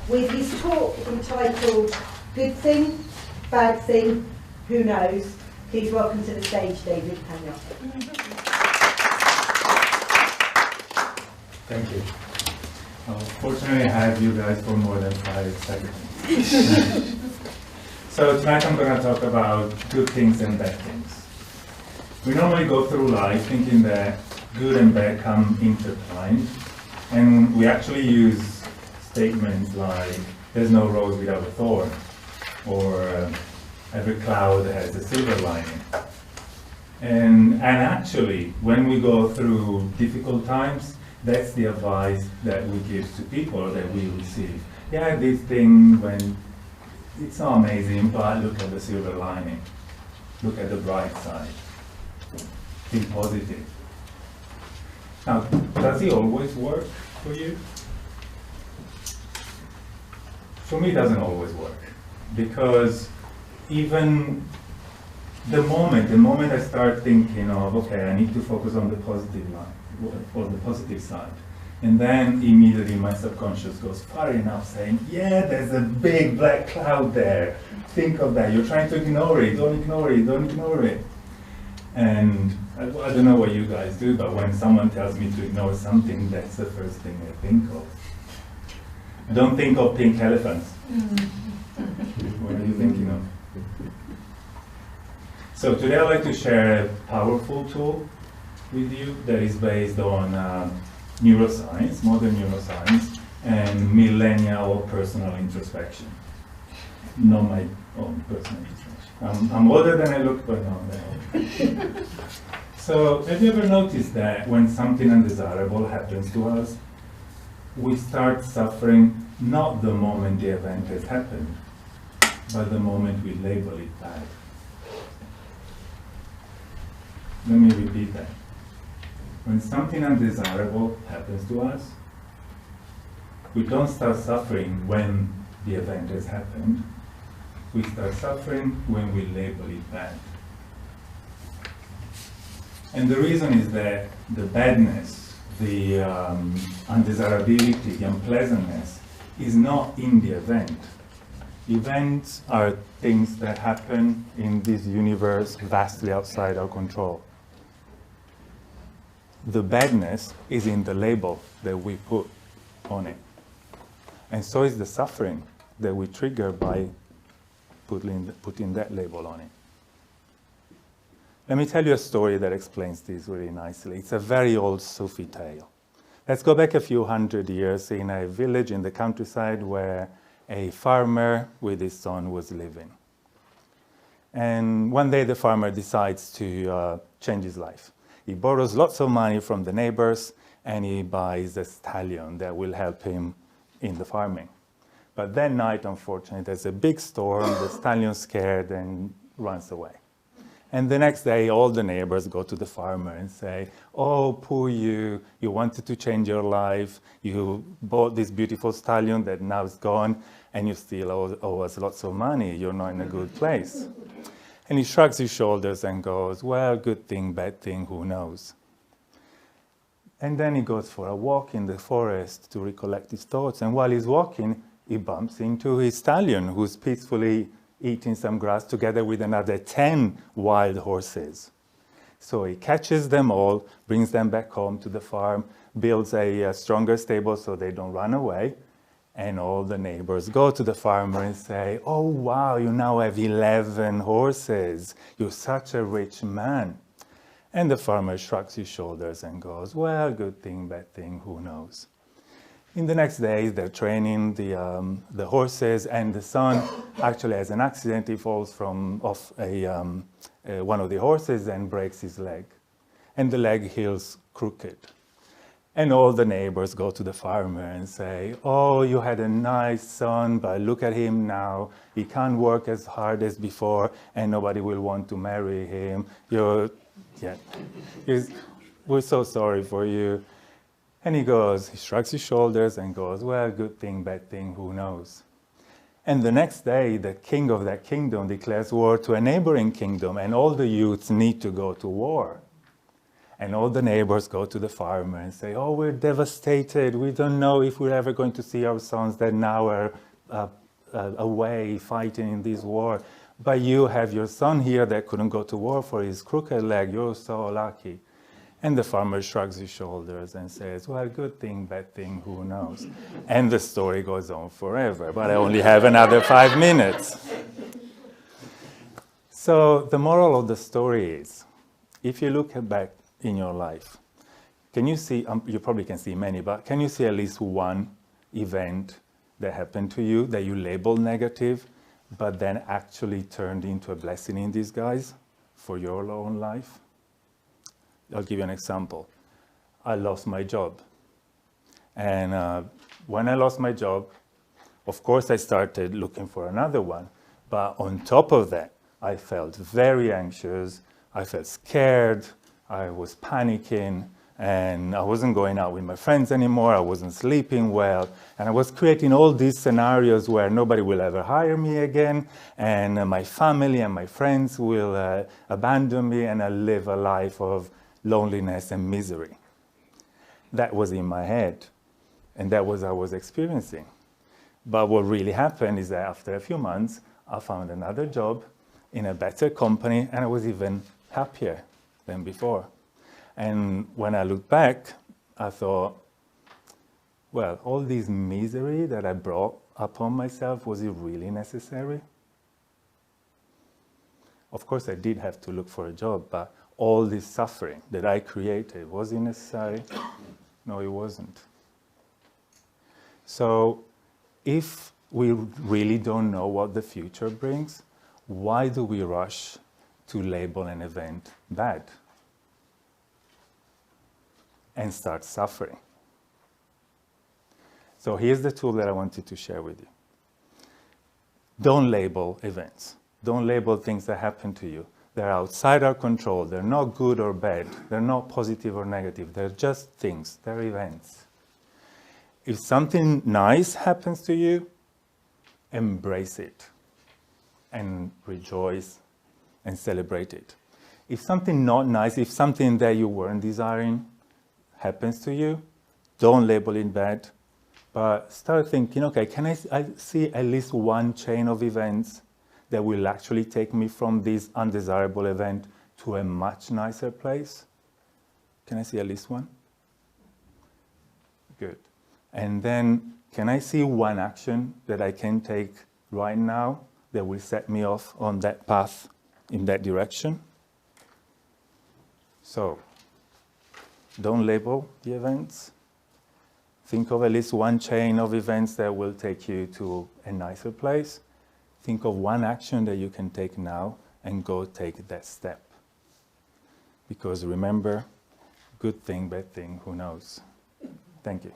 with his talk entitled Good Thing, Bad Thing, Who Knows. Please welcome to the stage David Pagnotta. Thank you. Fortunately, I have you guys for more than 5 seconds. So tonight I'm going to talk about good things and bad things. We normally go through life thinking that good and bad come intertwined, and we actually use statements like, there's no rose without a thorn, or every cloud has a silver lining. And actually, when we go through difficult times, that's the advice that we give to people that we receive. Yeah, this thing, when it's not amazing, but look at the silver lining. Look at the bright side. Think positive. Now, does it always work for you? For me, it doesn't always work, because even the moment I start thinking of, okay, I need to focus on the positive line, or the positive side, and then immediately my subconscious goes far enough saying, yeah, there's a big black cloud there. Think of that. You're trying to ignore it. Don't ignore it. Don't ignore it. And I don't know what you guys do, but when someone tells me to ignore something, that's the first thing I think of. I don't think of pink elephants. What are you thinking of? So today I'd like to share a powerful tool with you that is based on neuroscience, modern neuroscience, and millennial personal introspection. Not my own personal introspection. I'm older than I look, but not that old. So have you ever noticed that when something undesirable happens to us, we start suffering not the moment the event has happened, but the moment we label it bad? Let me repeat that. When something undesirable happens to us, we don't start suffering when the event has happened. We start suffering when we label it bad. And the reason is that the badness, the undesirability, the unpleasantness is not in the event. Events are things that happen in this universe vastly outside our control. The badness is in the label that we put on it. And so is the suffering that we trigger by putting that label on it. Let me tell you a story that explains this really nicely. It's a very old Sufi tale. Let's go back a few hundred years in a village in the countryside where a farmer with his son was living. And one day the farmer decides to change his life. He borrows lots of money from the neighbors and he buys a stallion that will help him in the farming. But that night, unfortunately, there's a big storm, the stallion's scared and runs away. And the next day, all the neighbors go to the farmer and say, oh, poor you wanted to change your life, you bought this beautiful stallion that now is gone, and you still owe us lots of money, you're not in a good place. And he shrugs his shoulders and goes, well, good thing, bad thing, who knows? And then he goes for a walk in the forest to recollect his thoughts, and while he's walking, he bumps into his stallion, who's peacefully eating some grass together with another 10 wild horses. So he catches them all, brings them back home to the farm, builds a stronger stable so they don't run away, and all the neighbors go to the farmer and say, oh wow, you now have 11 horses, you're such a rich man. And the farmer shrugs his shoulders and goes, well, good thing, bad thing, who knows? In the next days, they're training the horses, and the son actually has an accident. He falls off one of the horses and breaks his leg. And the leg heals crooked. And all the neighbors go to the farmer and say, oh, you had a nice son, but look at him now. He can't work as hard as before, and nobody will want to marry him. We're so sorry for you. And he shrugs his shoulders and goes, well, good thing, bad thing, who knows? And the next day, the king of that kingdom declares war to a neighboring kingdom, and all the youths need to go to war. And all the neighbors go to the farmer and say, oh, we're devastated. We don't know if we're ever going to see our sons that now are away fighting in this war. But you have your son here that couldn't go to war for his crooked leg. You're so lucky. And the farmer shrugs his shoulders and says, well, good thing, bad thing, who knows? And the story goes on forever, but I only have another 5 minutes. So the moral of the story is, if you look back in your life, can you see, you probably can see many, but can you see at least one event that happened to you that you labeled negative, but then actually turned into a blessing in disguise for your own life? I'll give you an example. I lost my job. And when I lost my job, of course I started looking for another one. But on top of that, I felt very anxious. I felt scared. I was panicking. And I wasn't going out with my friends anymore. I wasn't sleeping well. And I was creating all these scenarios where nobody will ever hire me again. And my family and my friends will abandon me. And I'll live a life of loneliness and misery. That was in my head, and that was what I was experiencing. But what really happened is that after a few months, I found another job in a better company, and I was even happier than before. And when I look back, I thought, well, all this misery that I brought upon myself, was it really necessary? Of course, I did have to look for a job, but all this suffering that I created, was it necessary? No, it wasn't. So if we really don't know what the future brings, why do we rush to label an event bad and start suffering? So here's the tool that I wanted to share with you. Don't label events. Don't label things that happen to you. They're outside our control. They're not good or bad. They're not positive or negative. They're just things. They're events. If something nice happens to you, embrace it and rejoice and celebrate it. If something not nice, if something that you weren't desiring happens to you, don't label it bad, but start thinking, okay, can I see at least one chain of events that will actually take me from this undesirable event to a much nicer place? Can I see at least one? Good. And then, can I see one action that I can take right now that will set me off on that path in that direction? So, don't label the events. Think of at least one chain of events that will take you to a nicer place. Think of one action that you can take now and go take that step. Because remember, good thing, bad thing, who knows? Thank you.